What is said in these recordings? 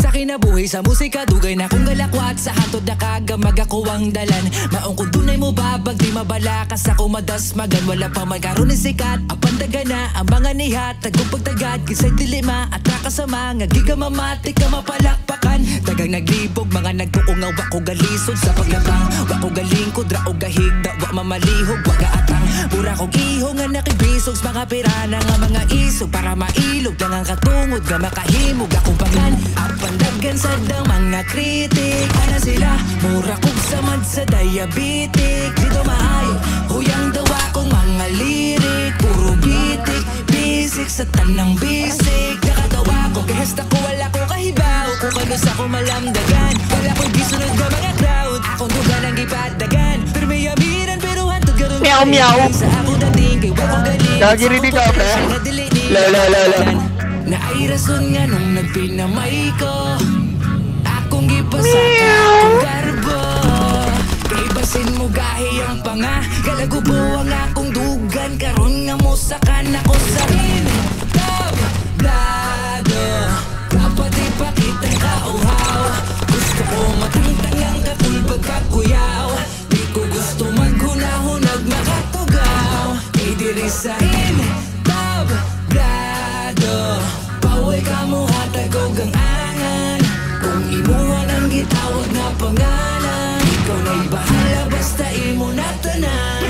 Sa kinabuhi sa musika dugay na kong galakwat. Sa hantod na kagamag ako ang dalan. Maong kung dunay mo babag di mabalakas ako madasmagan. Wala pa magkaroon ni sikat apandaga na ang mga nihat. Tagong pagtagad kisay dilima at nakasama nga gigamamati ka mapalakpakan. Tagang naglibog mga nagtuungaw wako galisod sa paglabang. Wako galingkod ra o gahigda wa mamalihog wa gaatang. Pura kong iho nga nakibisog sa mga pirana nga mga isog. Para mailog lang ang katungod nga makahimog akong pangan. Apandagan sa dang mga kritik. Ana sila mura kong samad sa diabetic. Dito maayo huyang dawa kong mga lirik. Puro bitik, bisik sa tanang bisik. Nakatawa ko gesta ko wala ko kahibaw. Kung kalos ako malamdagan wala ko gisunod ka mga crowd. Akong dugan ang ipadagan. Pero may amiran pero hantod ka rin. Meow meow. Sa ako dating kay wako galing. Gagiritin ka pa. La. Na ay rason nga nung nagpinamay ko. Akong gipasa ka akong garbo. Kay basin mo gahi ang panga. Galagubo ang akong dugan. Karon nga mo sakan ako sa tablado. Dapat ipakitang kauhaw. Gusto ko matangtang ang katulbag kakuyaw. Di ko gusto maghunahunag makatugaw. Kay diri sa tablado. Paway ka mo hatagog ang angan. Kung imuhan ang gitawag na pangalan. Ikaw na'y bahala basta imo na tanan.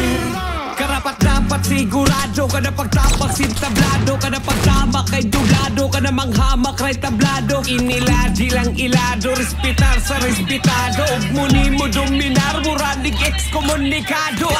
Karapat-dapat sigurado ka na pagtapak sintablado ka na pagtamak kay dulado ka na manghamak kay tablado. Iniladji lang ilado, respetar sa respetado. Ug muni mo dominar, muranig ekskomunikado.